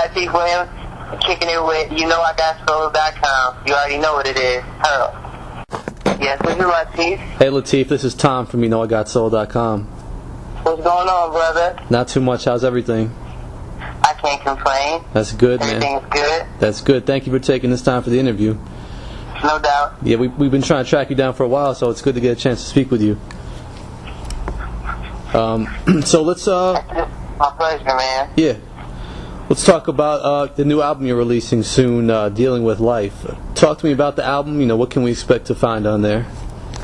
Latif Williams, kicking it with YouKnowIGotSoul.com. You already know what it is. Hello. Yes, this is Latif. Hey Latif, this is Tom from YouKnowIGotSoul.com. What's going on, brother? Not too much. How's everything? I can't complain. That's good, man. Everything's good. That's good. Thank you for taking this time for the interview. No doubt. Yeah, we've been trying to track you down for a while, so it's good to get a chance to speak with you. So let's My pleasure, man. Yeah. Let's talk about the new album you're releasing soon, Dealing with Life. Talk to me about the album. What can we expect to find on there?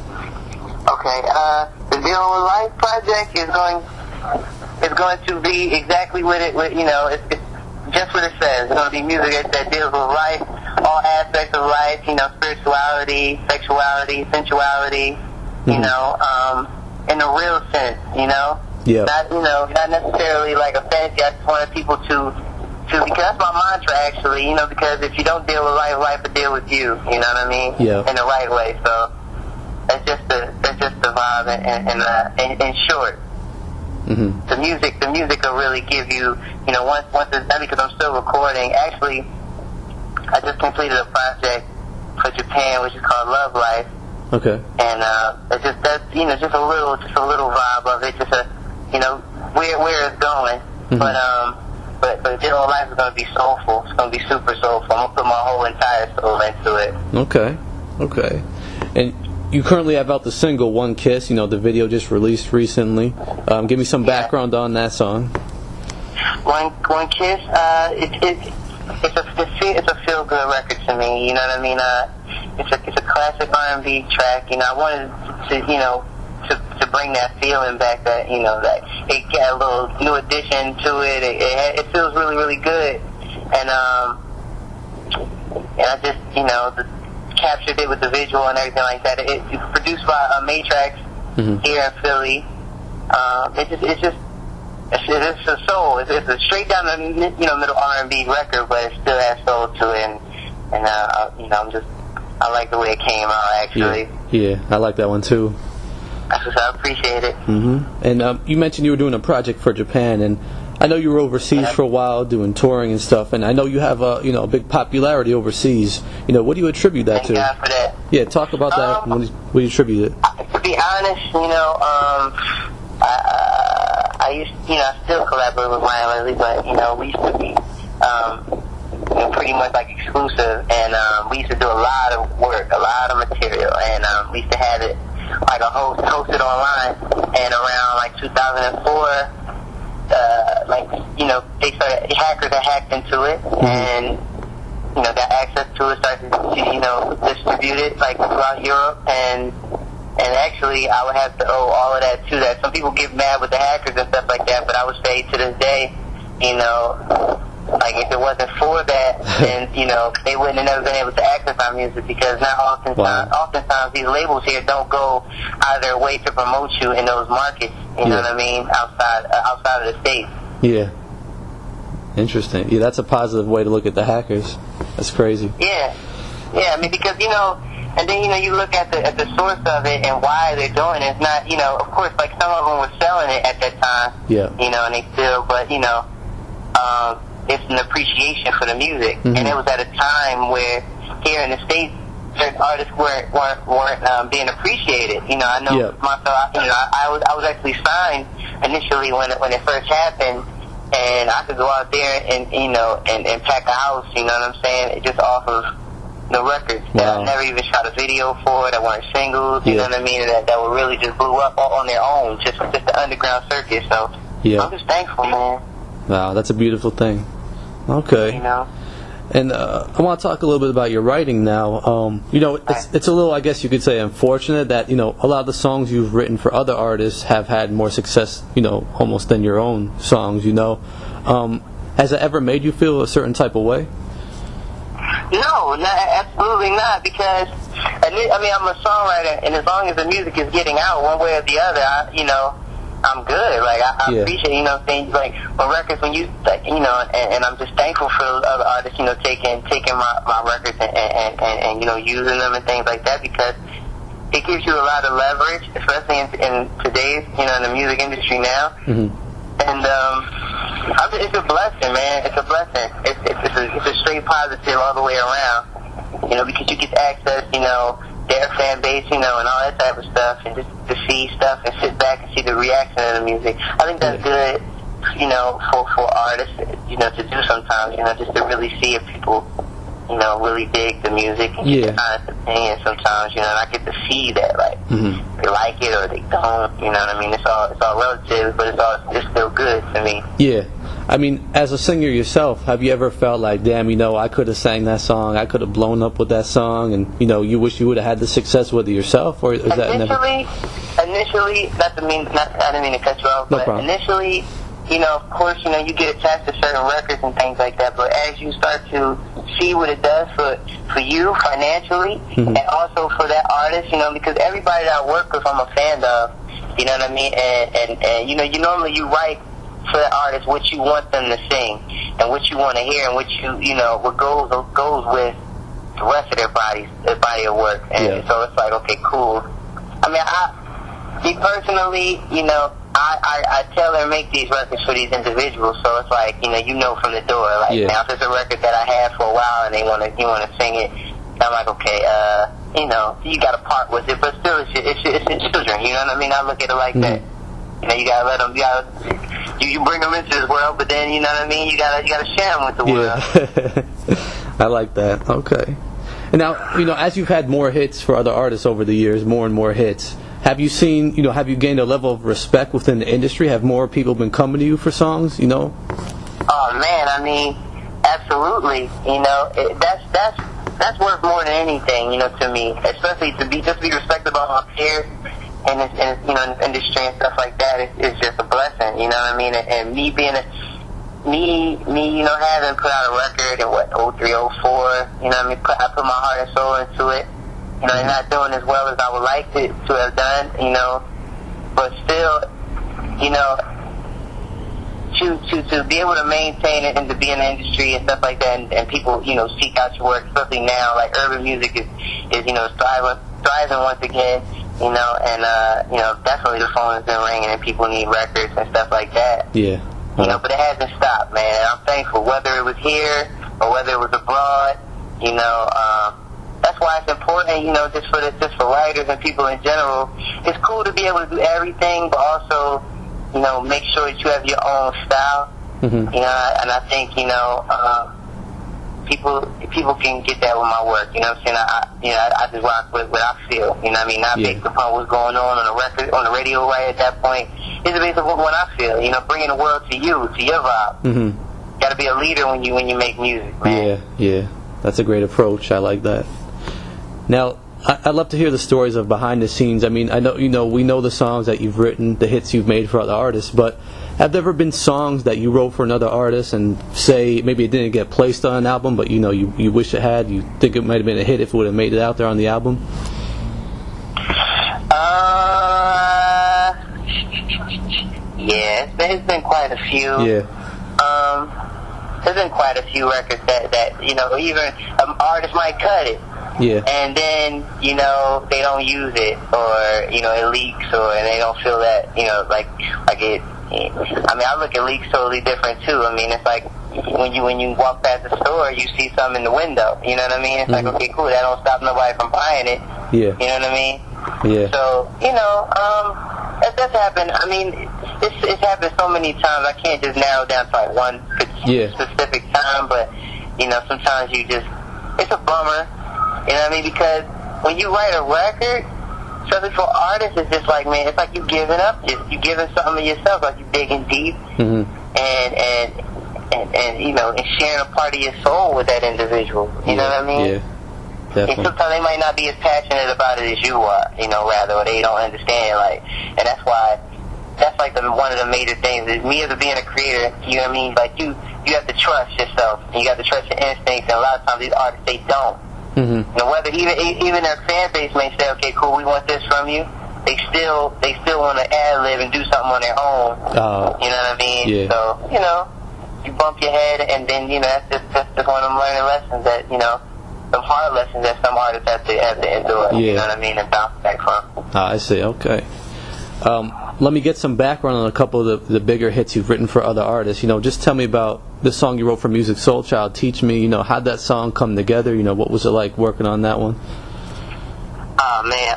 Okay, the Dealing with Life project is going to be exactly what it's just what it says. It's going to be music that deals with life, all aspects of life, spirituality, sexuality, sensuality, in the real sense, Yeah. Not necessarily like a fantasy. I just wanted people to because that's my mantra actually, because if you don't deal with life, life will deal with you, you know what I mean? Yeah. In the right way. So that's just the vibe in short. Mm-hmm. The music will really give you, once it's done, because I'm still recording. Actually, I just completed a project for Japan, which is called Love Life. Okay. And it's just just a little vibe of it, just where it's going. Mm-hmm. But Dealing with Life is going to be soulful. It's going to be super soulful. I'm going to put my whole entire soul into it. Okay. And you currently have out the single One Kiss. The video just released recently. Give me some background on that song. One Kiss. It's a feel good record to me. You know what I mean? It's a classic R&B track. I wanted to bring that feeling back. That that it got a little new addition to it. It feels really really good. And I just captured it with the visual and everything like that. It's produced by Matrix here in Philly. It's a soul. It's a straight down the middle R&B record, but it still has soul to it. And I like the way it came out actually. Yeah, I like that one too. I appreciate it. Mm-hmm. And you mentioned you were doing a project for Japan, and I know you were overseas for a while doing touring and stuff, and I know you have a big popularity overseas. What do you attribute that to? Thank God for that. Yeah, talk about that. What do you attribute it? To be honest, I used, I still collaborate with Ryan lately, but we used to be pretty much like exclusive, and we used to do a lot of work, a lot of material, and we used to have it like hosted online, and around like 2004. Hackers had hacked into it, and got access to it, started to distribute it like throughout Europe, and actually I would have to owe all of that to that. Some people get mad with the hackers and stuff like that, but I would say to this day, like if it wasn't for that, then they wouldn't have never been able to access our music, because now oftentimes these labels here don't go out of their way to promote you in those markets. You know what I mean? Outside of the States. Yeah. Interesting. Yeah, that's a positive way to look at the hackers. That's crazy. Yeah. I mean, because and then you look at the source of it and why they're doing it. It's not of course, like some of them were selling it at that time. Yeah. And they still, but it's an appreciation for the music, and it was at a time where here in the States, certain artists weren't being appreciated. I know myself. I was actually signed initially when it first happened, and I could go out there and and pack a house. You know what I'm saying? Just off of the records. Wow. I never even shot a video for it. That weren't singles. You know what I mean? That were really just blew up on their own, just the underground circuit. So I'm just thankful, man. Wow, that's a beautiful thing. Okay. And I want to talk a little bit about your writing now. It's a little, I guess you could say, unfortunate that, a lot of the songs you've written for other artists have had more success, almost than your own songs, Has it ever made you feel a certain type of way? No, absolutely not, because, I'm a songwriter, and as long as the music is getting out one way or the other, I'm good. Like, I appreciate, things like when records, when you, like, and I'm just thankful for other artists, taking my records and using them and things like that, because it gives you a lot of leverage, especially in today's, in the music industry now. Mm-hmm. And it's a blessing, man. It's a blessing. It's straight positive all the way around. You know, because you get access, you know, their fan base, you know, and all that type of stuff, and just to see stuff and sit back and see the reaction of the music. I think that's good, you know, for artists, you know, to do sometimes, you know, just to really see if people, you know, really dig the music and get the honest opinion sometimes, you know, and I get to see that, like, they like it or they don't, you know what I mean? It's all relative, but it's still good to me. Yeah. I mean, as a singer yourself, have you ever felt like, damn, you know, I could have sang that song, I could have blown up with that song, and, you know, you wish you would have had the success with it yourself, or is that never? Initially, I didn't mean to cut you off, but initially, you know, of course, you know, you get attached to certain records and things like that, but as you start to see what it does for you financially, and also for that artist, you know, because everybody that I work with, I'm a fan of, you know what I mean, and you know, you write for the artist what you want them to sing, and what you want to hear, and what you know, what goes with the rest of their body of work, and so it's like, okay, cool. I mean, me personally, you know, I tailor make these records for these individuals, so it's like, you know from the door, like, now if it's a record that I had for a while and you want to sing it, I'm like, okay, you know, you got to part with it, but still, it's children, you know what I mean? I look at it like that. You know, you gotta let them. You bring them into this world, but then, you know what I mean, you gotta share them with the world. I like that. Okay. And now, you know, as you've had more hits for other artists over the years, more and more hits, have you seen, you know, have you gained a level of respect within the industry? Have more people been coming to you for songs, you know? Oh man, I mean, absolutely. You know, that's worth more than anything, you know, to me. Especially to be respected by my peers. And you know, in industry and stuff like that, it's just a blessing, you know what I mean? And me being you know, having put out a record in 03, 04, you know what I mean? I put my heart and soul into it, you know, and not doing as well as I would like to have done, you know, but still, you know, to be able to maintain it and to be in the industry and stuff like that, and people, you know, seek out your work, especially now, like urban music is you know, thriving once again. You know, and, you know, definitely the phone has been ringing and people need records and stuff like that. Yeah. You know, but it hasn't stopped, man. And I'm thankful, whether it was here or whether it was abroad, you know, that's why it's important, you know, just for writers and people in general. It's cool to be able to do everything, but also, you know, make sure that you have your own style. You know, and I think, you know, people can get that with my work, you know what I'm saying? I just rock with what I feel, you know what I mean? Not based upon what's going on the record, on the radio right at that point. It's based upon what I feel, you know, bringing the world to you, to your vibe. Got to be a leader when you make music, man. Yeah, that's a great approach. I like that. Now, I'd love to hear the stories of behind the scenes. I mean, I know, you know, we know the songs that you've written, the hits you've made for other artists, but have there ever been songs that you wrote for another artist and say maybe it didn't get placed on an album, but you know you wish it had, you think it might have been a hit if it would have made it out there on the album? Yeah, it's been quite a few. There's been quite a few records that you know, even an artist might cut it. And then, you know, they don't use it, or, you know, it leaks, and they don't feel that, you know, like it. I mean, I look at leaks totally different too. I mean, it's like when you walk past the store, you see something in the window. You know what I mean? It's like, okay, cool. That don't stop nobody from buying it. You know what I mean? So, you know, that's happened. I mean, it's happened so many times. I can't just narrow down to like one specific time, but, you know, sometimes it's a bummer. You know what I mean? Because when you write a record, especially for artists, it's just like, man, it's like you giving up. You giving something of yourself, like you digging deep, and you know, and sharing a part of your soul with that individual. You know what I mean? Yeah, definitely. And sometimes they might not be as passionate about it as you are, you know, rather, or they don't understand, like, and that's why. That's like one of the major things is me as being a creator. You know what I mean? Like you have to trust yourself, and you got to trust your instincts. And a lot of times these artists, they don't. You know, whether even their fan base may say, okay, cool, we want this from you, they still want to ad-lib and do something on their own. You know what I mean? So, you know, you bump your head, and then, you know, that's just one of them learning lessons that, you know, some hard lessons that some artists have to endure, you know what I mean, and bounce back from. I see, okay. Let me get some background on a couple of the bigger hits you've written for other artists. You know, just tell me about the song you wrote for Musiq Soulchild, Teach Me, how'd that song come together? What was it like working on that one? Oh, man.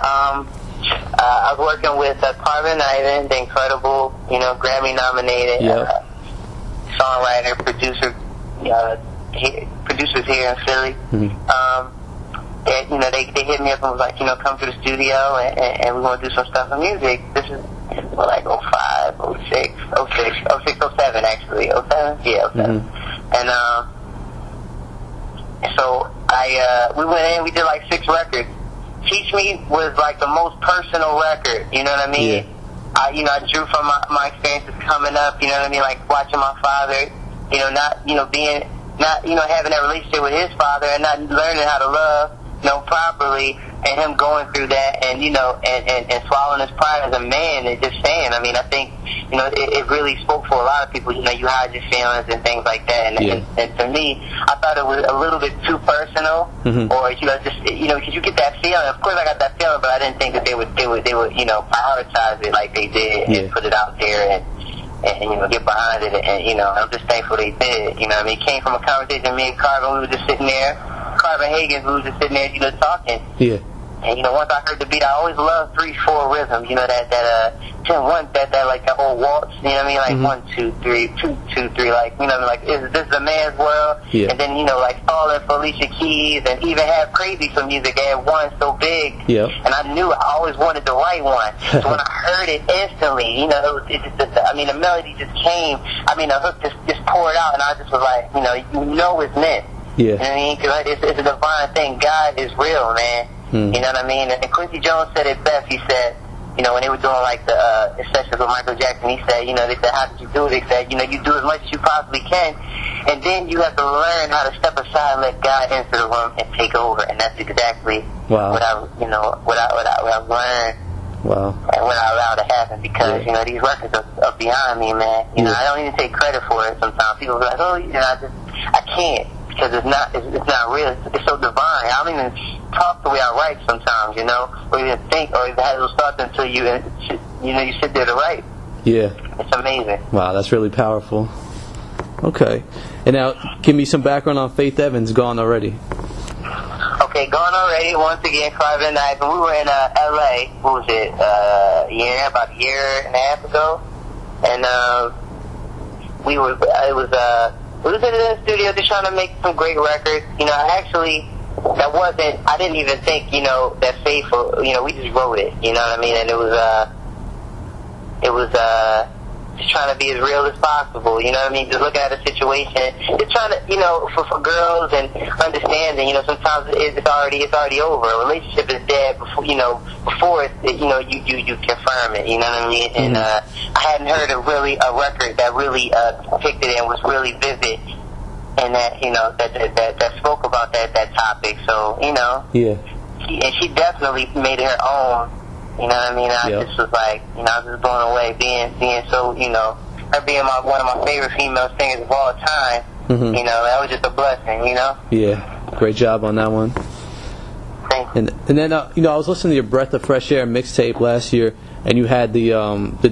I was working with Carvin Ivan, the incredible, Grammy-nominated songwriter, producer, producers here in Philly. They hit me up and was like, come to the studio and we want to do some stuff in music. This is like 05, 06, 07 actually. 07? Yeah, 07. And so we went in, we did like 6 records. Teach Me was like the most personal record, you know what I mean? Yeah. I drew from my experiences coming up, you know what I mean, like watching my father, having that relationship with his father and not learning how to love, properly, and him going through that and, and swallowing his pride as a man and just saying, I mean, I think, it really spoke for a lot of people, you hide your feelings and things like that. And to me, I thought it was a little bit too personal, or, because you get that feeling. Of course I got that feeling, but I didn't think that they would, prioritize it like they did and put it out there and get behind it. And, I'm just thankful they did. It came from a conversation, me and Carvin, we were just sitting there. Carvin Hagen, we were just sitting there, talking. Yeah. And, once I heard the beat, I always loved 3/4 rhythm, that 10-1, that like that whole waltz, like 1, 2, 3, 2, 2, 3, like, like, this is a man's world. Yeah. And then, like Falling for Alicia Keys and even have Crazy for music. They had one so big. Yeah. And I knew I always wanted the right one. So when I heard it instantly, the melody just came. The hook just poured out, and I just was like, it's meant. Yeah. You know what I mean? Because it's a divine thing. God is real, man. You know what I mean? And Quincy Jones said it best. He said, when they were doing like the sessions with Michael Jackson, he said, they said, how did you do it? They said, you do as much as you possibly can, and then you have to learn how to step aside and let God enter the room and take over. And that's exactly what I learned. Wow. And what I allowed to happen, because these records are beyond me, man. I don't even take credit for it sometimes. People are like, oh, I can't. Because it's not real. It's so divine. I don't even talk the way I write sometimes, or even think, or even have those thoughts until you sit there to write. Yeah. It's amazing. Wow, that's really powerful. Okay. And now, give me some background on Faith Evans, Gone Already. Okay, Gone Already, once again, Carvin and I, we were in L.A., what was it, about a year and a half ago, and we were in the studio just trying to make some great records. I didn't even think, that Faithful, we just wrote it, you know what I mean? And it was just trying to be as real as possible, you know what I mean? Just looking at the situation, just trying to, for girls and understanding, sometimes it's already over. A relationship is dead before, before you confirm it, you know what I mean? And I hadn't heard a record that really depicted it and was really vivid, and that that spoke about that topic. So she definitely made it her own. You know what I mean? I just was like, I was just blown away being so, her being one of my favorite female singers of all time. That was just a blessing. Yeah, great job on that one. And then I was listening to your Breath of Fresh Air mixtape last year, and you had the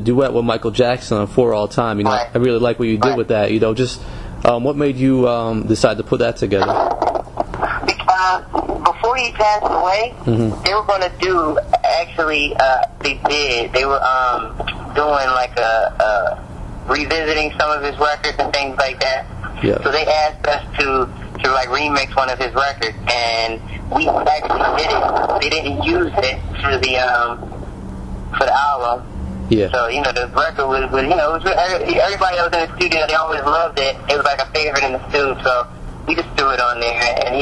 duet with Michael Jackson on For All Time. I really like what you did with that. Just what made you decide to put that together? Before he passed away, they were going to do. Actually, they were doing like revisiting some of his records and things like that. Yeah. So they asked us to like remix one of his records, and we actually did it. They didn't use it for the album. Yeah. So the record was everybody that was in the studio, they always loved it. It was like a favorite in the studio, so we just threw it on there, and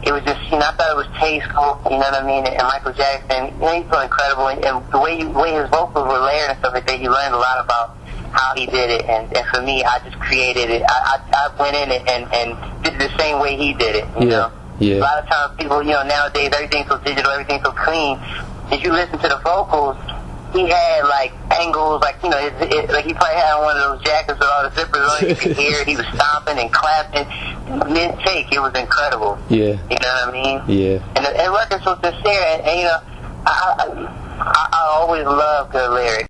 it was just, I thought it was tasteful, you know what I mean? And Michael Jackson, he's so incredible, and the way his vocals were layered and stuff like that, you learned a lot about how he did it, and for me, I just created it. I went in it and did it the same way he did it, you know? Yeah. A lot of times people, nowadays, everything's so digital, everything's so clean. If you listen to the vocals, he had like angles, like like he probably had one of those jackets with all the zippers on. You could hear he was stomping and clapping mid-take. It was incredible. Yeah. You know what I mean? Yeah. And the record's so sincere, and I always love good lyrics.